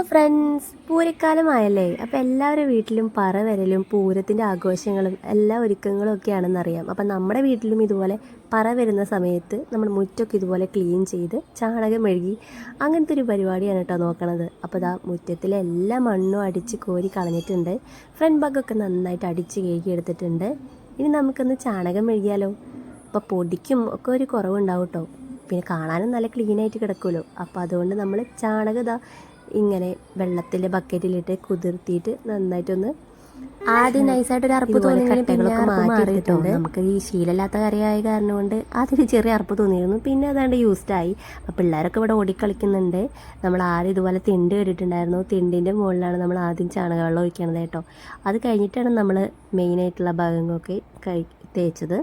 Friends, പൂരക്കാലമായല്ലേ? അപ്പോൾ എല്ലാവരുടെ വീട്ടിലും പറ വരലും പൂരത്തിൻ്റെ ആഘോഷങ്ങളും എല്ലാ ഒരുക്കങ്ങളും ഒക്കെ ആണെന്നറിയാം. അപ്പം നമ്മുടെ വീട്ടിലും ഇതുപോലെ പറ വരുന്ന സമയത്ത് നമ്മൾ മുറ്റമൊക്കെ ഇതുപോലെ ക്ലീൻ ചെയ്ത് ചാണകം മെഴുകി അങ്ങനത്തെ ഒരു പരിപാടിയാണ് കേട്ടോ നോക്കണത്. അപ്പോൾ ഇതാ മുറ്റത്തിലെ എല്ലാ മണ്ണും അടിച്ച് കോരി കളഞ്ഞിട്ടുണ്ട്. ഫ്രണ്ട് ഭാഗമൊക്കെ നന്നായിട്ട് അടിച്ച് കഴുകി എടുത്തിട്ടുണ്ട്. ഇനി നമുക്കൊന്ന് ചാണകം മെഴുകിയാലോ? അപ്പോൾ പൊടിക്കും ഒക്കെ ഒരു കുറവുണ്ടാവും കേട്ടോ. പിന്നെ കാണാനും നല്ല ക്ലീനായിട്ട് കിടക്കുമല്ലോ. അപ്പോൾ അതുകൊണ്ട് നമ്മൾ ചാണകം ഇങ്ങനെ വെള്ളത്തിൽ ബക്കറ്റിലിട്ട് കുതിർത്തിയിട്ട് നന്നായിട്ടൊന്ന് ആദ്യം നൈസായിട്ടൊരു അറുപ്പ് തോന്നിയെങ്കിലും കട്ടകളൊക്കെ മാറ്റിയിട്ടുണ്ട്. നമുക്ക് ഈ ശീലമില്ലാത്ത കറിയായ കാരണം കൊണ്ട് ആദ്യം ചെറിയ അറുപ്പ് തോന്നിയിരുന്നു. പിന്നെ അതാണ്ട് യൂസ്ഡായി. അപ്പോൾ പിള്ളേരൊക്കെ ഇവിടെ ഓടിക്കളിക്കുന്നുണ്ട്. നമ്മൾ ആദ്യം ഇതുപോലെ തിണ്ട് കെട്ടിട്ടുണ്ടായിരുന്നു. തിണ്ടിൻ്റെ മുകളിലാണ് നമ്മൾ ആദ്യം ചാണകവെള്ളം ഒഴിക്കണത് കേട്ടോ. അത് കഴിഞ്ഞിട്ടാണ് നമ്മൾ മെയിനായിട്ടുള്ള ഭാഗങ്ങളൊക്കെ തേച്ചത്.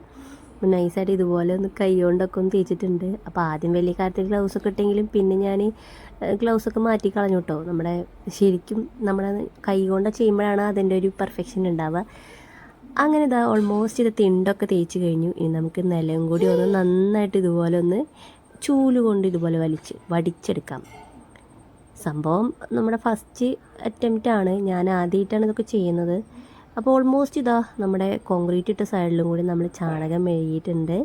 നൈസായിട്ട് ഇതുപോലെ ഒന്ന് കൈ കൊണ്ടൊക്കെ ഒന്ന് തേച്ചിട്ടുണ്ട്. അപ്പോൾ ആദ്യം വലിയ കാര്യത്തിൽ ഗ്ലൗസൊക്കെ ഇട്ടെങ്കിലും പിന്നെ ഞാൻ ഗ്ലൗസൊക്കെ മാറ്റി കളഞ്ഞു കേട്ടോ. നമ്മുടെ ശരിക്കും നമ്മുടെ കൈ കൊണ്ട് ചെയ്യുമ്പോഴാണ് അതിൻ്റെ ഒരു പെർഫെക്ഷൻ ഉണ്ടാവുക. അങ്ങനെ ഇതാ ഓൾമോസ്റ്റ് ഇത് തിണ്ടൊക്കെ തേച്ച് കഴിഞ്ഞു. ഇനി നമുക്ക് നിലം കൂടി ഒന്ന് നന്നായിട്ട് ഇതുപോലെ ഒന്ന് ചൂല് കൊണ്ട് ഇതുപോലെ വടിച്ചെടുക്കാം. സംഭവം നമ്മുടെ ഫസ്റ്റ് അറ്റംപ്റ്റാണ്. ഞാൻ ആദ്യമായിട്ടാണ് ഇതൊക്കെ ചെയ്യുന്നത്. അപ്പോൾ ഓൾമോസ്റ്റ് ഇതാ നമ്മുടെ കോൺക്രീറ്റ് ഇട്ട സൈഡിലും കൂടി നമ്മൾ ചാണകം മെഴുകിയിട്ടുണ്ട്.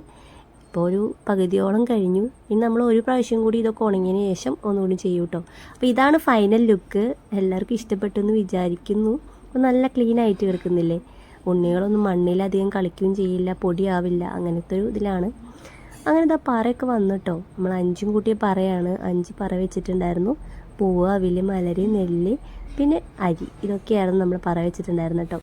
ഇപ്പോൾ ഒരു പകുതിയോളം കഴിഞ്ഞു. ഇനി നമ്മൾ ഒരു പ്രാവശ്യം കൂടി ഇതൊക്കെ ഉണങ്ങിയതിന് ശേഷം ഒന്നുകൂടി ചെയ്യും കേട്ടോ. അപ്പോൾ ഇതാണ് ഫൈനൽ ലുക്ക്. എല്ലാവർക്കും ഇഷ്ടപ്പെട്ടെന്ന് വിചാരിക്കുന്നു. അപ്പോൾ നല്ല ക്ലീൻ ആയിട്ട് കിടക്കുന്നില്ലേ? ഉണ്ണികളൊന്നും മണ്ണിലധികം കളിക്കുകയും ചെയ്യില്ല, പൊടിയാവില്ല, അങ്ങനത്തെ ഒരു ഇതിലാണ്. അങ്ങനെ ഇതാ പറയൊക്കെ വന്നു കേട്ടോ. നമ്മൾ 5 കൂട്ടിയ പറയാണ്. 5 പറ വെച്ചിട്ടുണ്ടായിരുന്നു. പൂവ്, അവില്, മലര്, നെല്ല്, പിന്നെ അരി, ഇതൊക്കെയായിരുന്നു നമ്മൾ പറ വെച്ചിട്ടുണ്ടായിരുന്നു കേട്ടോ.